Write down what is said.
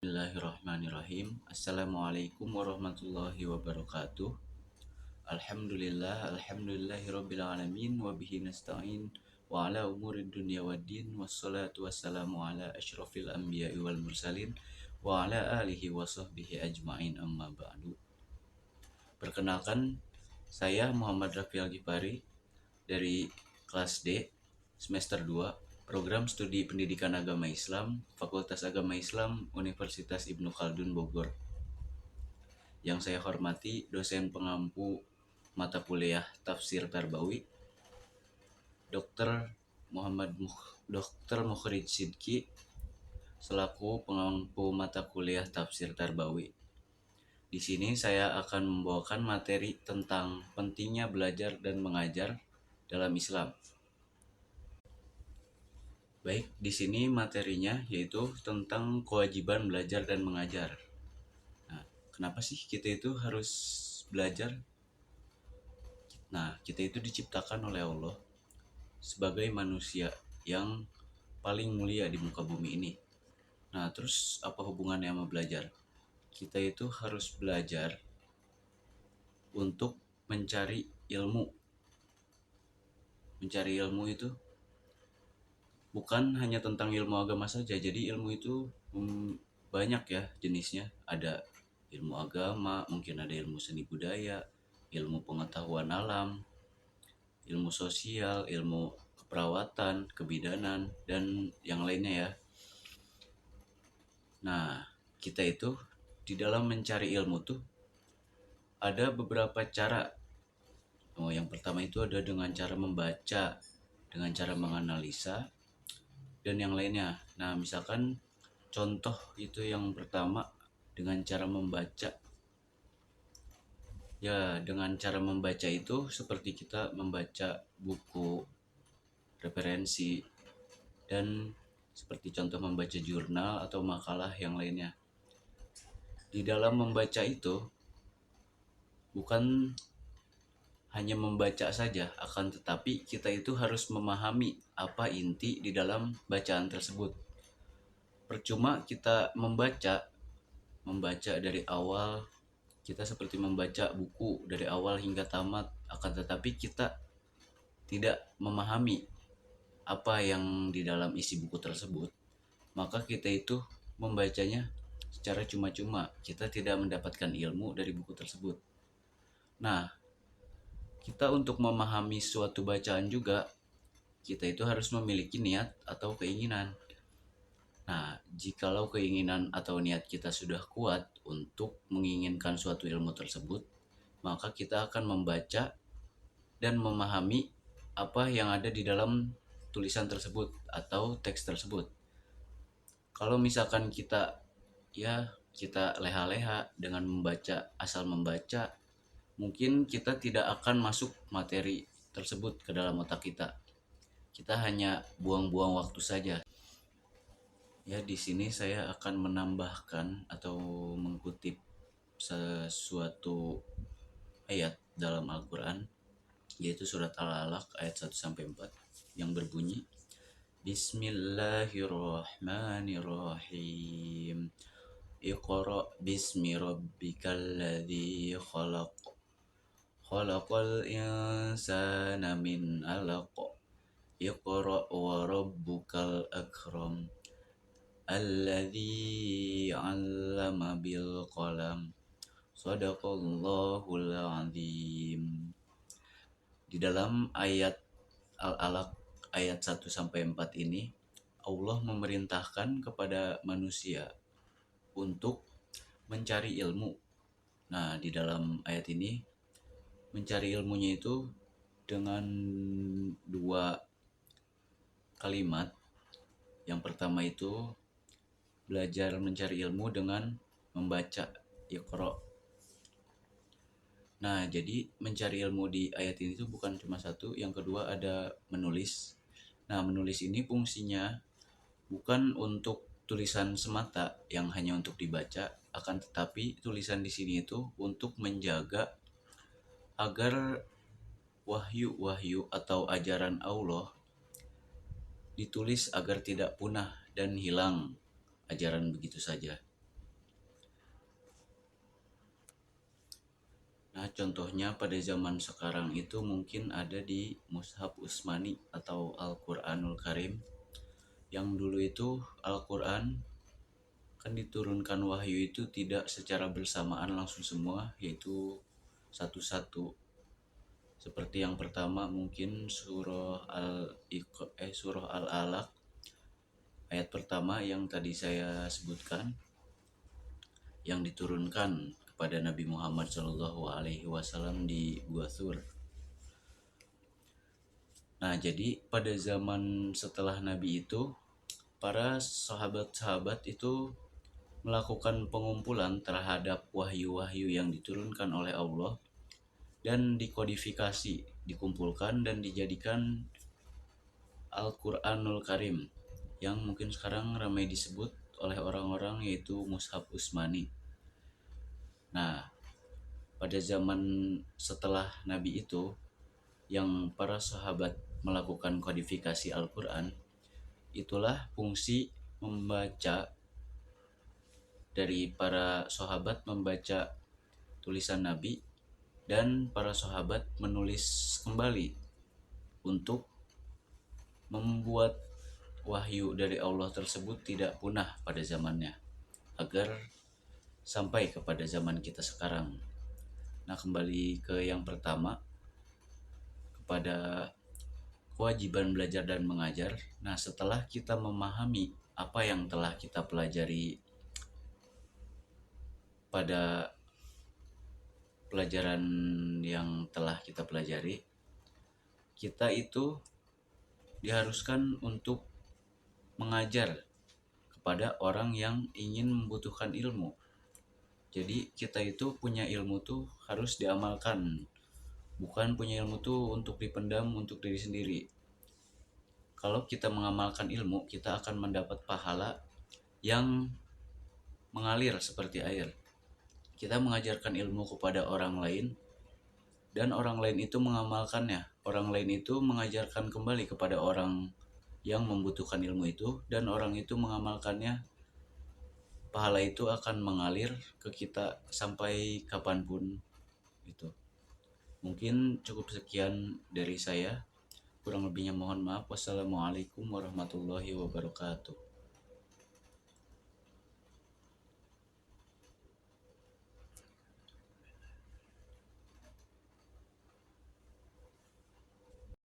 Bismillahirrahmanirrahim. Assalamualaikum warahmatullahi wabarakatuh. Alhamdulillahirabbil alamin wa bihi nasta'in wa ala umurid dunya waddin wassalatu wassalamu ala asyrafil anbiya'i wal mursalin wa ala alihi wa sahbihi ajmain amma ba'du. Perkenalkan, saya Muhammad Rafi Al-Ghifari dari kelas D semester 2 Program Studi Pendidikan Agama Islam, Fakultas Agama Islam, Universitas Ibnu Khaldun Bogor. Yang saya hormati dosen pengampu mata kuliah Tafsir Tarbawi, Dr. Mukhrij Sidki selaku pengampu mata kuliah Tafsir Tarbawi. Di sini saya akan membawakan materi tentang pentingnya belajar dan mengajar dalam Islam. Baik, di sini materinya yaitu tentang kewajiban belajar dan mengajar. Nah, kenapa sih kita itu harus belajar? Nah, kita itu diciptakan oleh Allah sebagai manusia yang paling mulia di muka bumi ini. Nah, terus apa hubungannya sama belajar? Kita itu harus belajar untuk mencari ilmu. Mencari ilmu itu bukan hanya tentang ilmu agama saja. Jadi ilmu itu banyak ya jenisnya. Ada ilmu agama, mungkin ada ilmu seni budaya, ilmu pengetahuan alam, ilmu sosial, ilmu keperawatan, kebidanan, dan yang lainnya ya. Nah, kita itu di dalam mencari ilmu tuh ada beberapa cara. Yang pertama itu ada dengan cara membaca, dengan cara menganalisa, dan yang lainnya. Nah, misalkan contoh itu yang pertama dengan cara membaca. Ya, dengan cara membaca itu seperti kita membaca buku referensi dan seperti contoh membaca jurnal atau makalah yang lainnya. Di dalam membaca itu bukan hanya membaca saja, akan tetapi kita itu harus memahami apa inti di dalam bacaan tersebut. Percuma kita membaca dari awal, kita seperti membaca buku dari awal hingga tamat, akan tetapi kita tidak memahami apa yang di dalam isi buku tersebut, maka kita itu membacanya secara cuma-cuma, kita tidak mendapatkan ilmu dari buku tersebut. Nah, kita untuk memahami suatu bacaan juga, kita itu harus memiliki niat atau keinginan. Nah, jikalau keinginan atau niat kita sudah kuat untuk menginginkan suatu ilmu tersebut, maka kita akan membaca dan memahami apa yang ada di dalam tulisan tersebut atau teks tersebut. Kalau misalkan kita leha-leha dengan membaca, asal membaca, mungkin kita tidak akan masuk materi tersebut ke dalam otak kita. Kita hanya buang-buang waktu saja. Ya, di sini saya akan menambahkan atau mengutip sesuatu ayat dalam Al-Quran, yaitu surat Al-Alaq ayat 1-4 yang berbunyi, Bismillahirrahmanirrahim. Iqra bismi rabbikal ladzi khalaq. Khalaqal insana min 'alaq. Iqra wa rabbukal akram. Alladzi 'allama bil qalam. Shadaqallahul azim. Di dalam ayat Al-Alaq ayat 1-4 ini, Allah memerintahkan kepada manusia untuk mencari ilmu. Nah, di dalam ayat ini mencari ilmunya itu dengan dua kalimat. Yang pertama itu belajar mencari ilmu dengan membaca Iqra. Nah, jadi mencari ilmu di ayat ini tuh bukan cuma satu. Yang kedua ada menulis. Nah, menulis ini fungsinya bukan untuk tulisan semata yang hanya untuk dibaca, akan tetapi tulisan di sini itu untuk menjaga agar wahyu atau ajaran Allah ditulis agar tidak punah dan hilang ajaran begitu saja. Nah, contohnya pada zaman sekarang itu mungkin ada di Mushaf Utsmani atau Al-Qur'anul Karim. Yang dulu itu Al-Qur'an kan diturunkan wahyu itu tidak secara bersamaan langsung semua, yaitu satu-satu. Seperti yang pertama mungkin surah Al-Alaq ayat pertama yang tadi saya sebutkan, yang diturunkan kepada Nabi Muhammad SAW di Gua Thur. Nah, jadi pada zaman setelah Nabi itu, para sahabat-sahabat itu melakukan pengumpulan terhadap wahyu-wahyu yang diturunkan oleh Allah dan dikodifikasi, dikumpulkan dan dijadikan Al-Qur'anul Karim yang mungkin sekarang ramai disebut oleh orang-orang yaitu Mushaf Utsmani. Nah, pada zaman setelah Nabi itu yang para sahabat melakukan kodifikasi Al-Qur'an, itulah fungsi membaca dari para sahabat, membaca tulisan Nabi, dan para sahabat menulis kembali untuk membuat wahyu dari Allah tersebut tidak punah pada zamannya, agar sampai kepada zaman kita sekarang. Nah, kembali ke yang pertama, kepada kewajiban belajar dan mengajar. Nah, setelah kita memahami apa yang telah kita pelajari pada pelajaran yang telah kita pelajari, kita itu diharuskan untuk mengajar kepada orang yang ingin membutuhkan ilmu. Jadi kita itu punya ilmu tuh harus diamalkan, bukan punya ilmu tuh untuk dipendam untuk diri sendiri. Kalau kita mengamalkan ilmu, kita akan mendapat pahala yang mengalir seperti air. Kita mengajarkan ilmu kepada orang lain, dan orang lain itu mengamalkannya. Orang lain itu mengajarkan kembali kepada orang yang membutuhkan ilmu itu, dan orang itu mengamalkannya. Pahala itu akan mengalir ke kita sampai kapanpun itu. Mungkin cukup sekian dari saya. Kurang lebihnya mohon maaf. Wassalamualaikum warahmatullahi wabarakatuh.